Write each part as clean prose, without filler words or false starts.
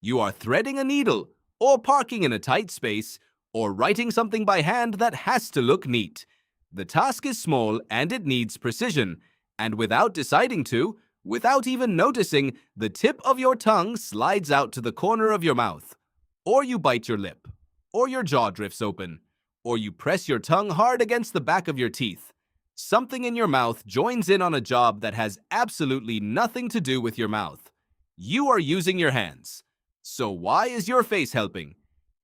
You are threading a needle, or parking in a tight space, or writing something by hand that has to look neat. The task is small and it needs precision, and without deciding to, without even noticing, the tip of your tongue slides out to the corner of your mouth. Or you bite your lip, or your jaw drifts open, or you press your tongue hard against the back of your teeth. Something in your mouth joins in on a job that has absolutely nothing to do with your mouth. You are using your hands. So why is your face helping?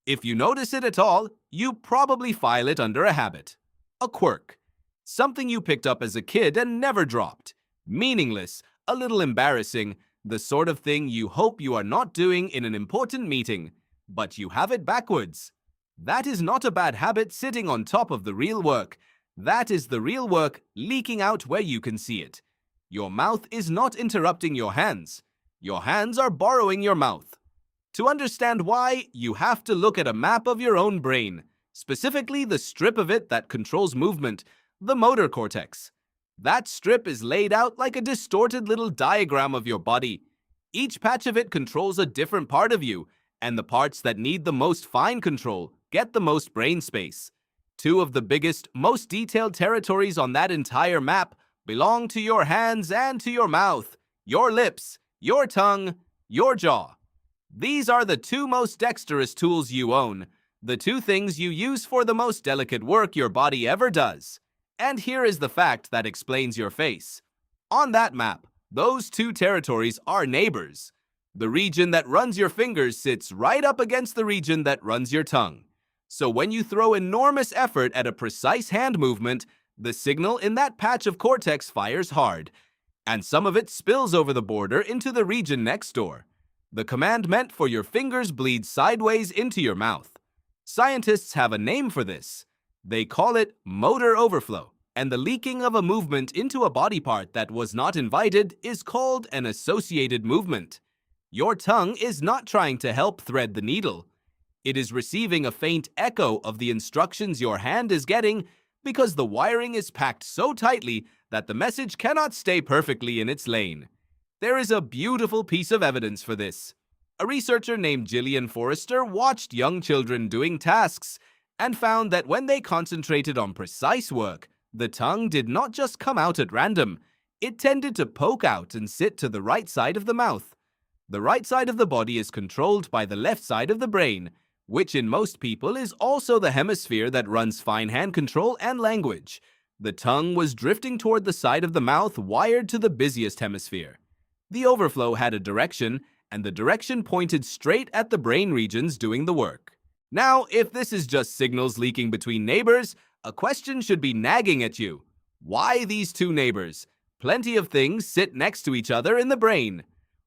If you notice it at all, you probably file it under a habit. A quirk. Something you picked up as a kid and never dropped. Meaningless, a little embarrassing, the sort of thing you hope you are not doing in an important meeting, but you have it backwards. That is not a bad habit sitting on top of the real work. That is the real work leaking out where you can see it. Your mouth is not interrupting your hands. Your hands are borrowing your mouth. To understand why, you have to look at a map of your own brain, specifically the strip of it that controls movement, the motor cortex. That strip is laid out like a distorted little diagram of your body. Each patch of it controls a different part of you, and the parts that need the most fine control get the most brain space. Two of the biggest, most detailed territories on that entire map belong to your hands and to your mouth, your lips, your tongue, your jaw. These are the two most dexterous tools you own, the two things you use for the most delicate work your body ever does. And here is the fact that explains your face. On that map, those two territories are neighbors. The region that runs your fingers sits right up against the region that runs your tongue. So when you throw enormous effort at a precise hand movement, the signal in that patch of cortex fires hard, and some of it spills over the border into the region next door. The command meant for your fingers bleeds sideways into your mouth. Scientists have a name for this. They call it motor overflow, and the leaking of a movement into a body part that was not invited is called an associated movement. Your tongue is not trying to help thread the needle. It is receiving a faint echo of the instructions your hand is getting because the wiring is packed so tightly that the message cannot stay perfectly in its lane. There is a beautiful piece of evidence for this. A researcher named Gillian Forrester watched young children doing tasks and found that when they concentrated on precise work, the tongue did not just come out at random. It tended to poke out and sit to the right side of the mouth. The right side of the body is controlled by the left side of the brain, which in most people is also the hemisphere that runs fine hand control and language. The tongue was drifting toward the side of the mouth wired to the busiest hemisphere. The overflow had a direction, and the direction pointed straight at the brain regions doing the work. Now, if this is just signals leaking between neighbors, a question should be nagging at you. Why these two neighbors? Plenty of things sit next to each other in the brain.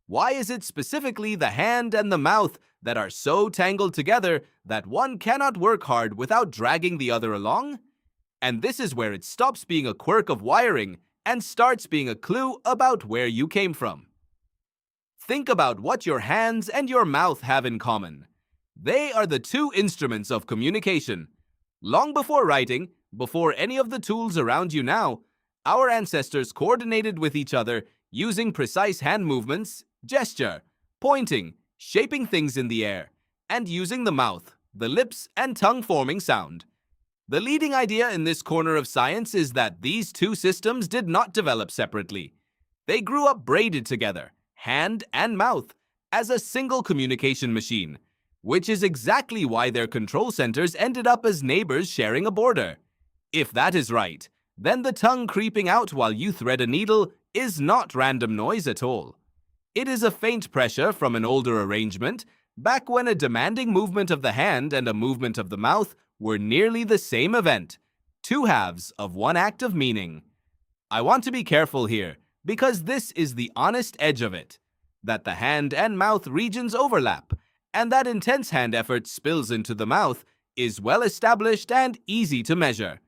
Why is it specifically the hand and the mouth that are so tangled together that one cannot work hard without dragging the other along? And this is where it stops being a quirk of wiring and starts being a clue about where you came from. Think about what your hands and your mouth have in common. They are the two instruments of communication. Long before writing, before any of the tools around you now, our ancestors coordinated with each other using precise hand movements, gesture, pointing, shaping things in the air, and using the mouth, the lips, and tongue-forming sound. The leading idea in this corner of science is that these two systems did not develop separately. They grew up braided together, hand and mouth, as a single communication machine, which is exactly why their control centers ended up as neighbors sharing a border. If that is right, then the tongue creeping out while you thread a needle is not random noise at all. It is a faint pressure from an older arrangement, back when a demanding movement of the hand and a movement of the mouth were nearly the same event, two halves of one act of meaning. I want to be careful here, because this is the honest edge of it, that the hand and mouth regions overlap, and that intense hand effort spills into the mouth is well established and easy to measure.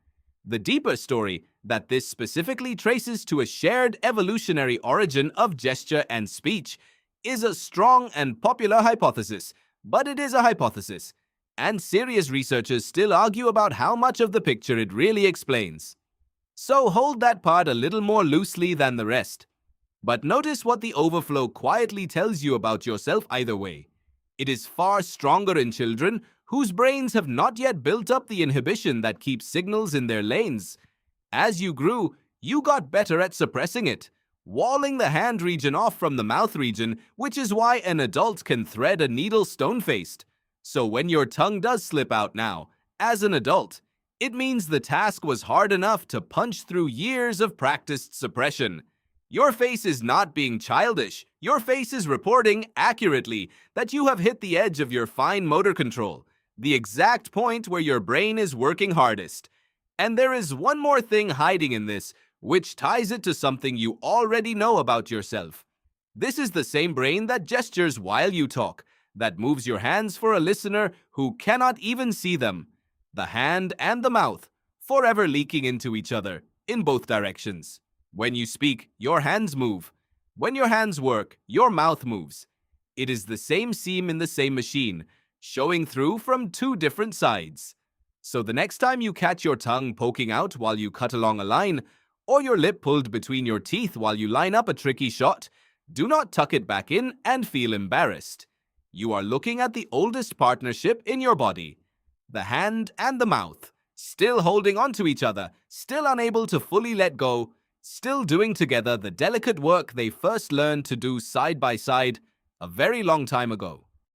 The deeper story that this specifically traces to a shared evolutionary origin of gesture and speech is a strong and popular hypothesis, but it is a hypothesis, and serious researchers still argue about how much of the picture it really explains. So hold that part a little more loosely than the rest. But notice what the overflow quietly tells you about yourself either way. It is far stronger in children whose brains have not yet built up the inhibition that keeps signals in their lanes. As you grew, you got better at suppressing it, walling the hand region off from the mouth region, which is why an adult can thread a needle stone-faced. So when your tongue does slip out now, as an adult, it means the task was hard enough to punch through years of practiced suppression. Your face is not being childish. Your face is reporting accurately that you have hit the edge of your fine motor control, the exact point where your brain is working hardest. And there is one more thing hiding in this, which ties it to something you already know about yourself. This is the same brain that gestures while you talk, that moves your hands for a listener who cannot even see them. The hand and the mouth, forever leaking into each other, in both directions. When you speak, your hands move. When your hands work, your mouth moves. It is the same seam in the same machine, showing through from two different sides. So the next time you catch your tongue poking out while you cut along a line, or your lip pulled between your teeth while you line up a tricky shot, do not tuck it back in and feel embarrassed. You are looking at the oldest partnership in your body, the hand and the mouth, still holding on to each other, still unable to fully let go, still doing together the delicate work they first learned to do side by side a very long time ago.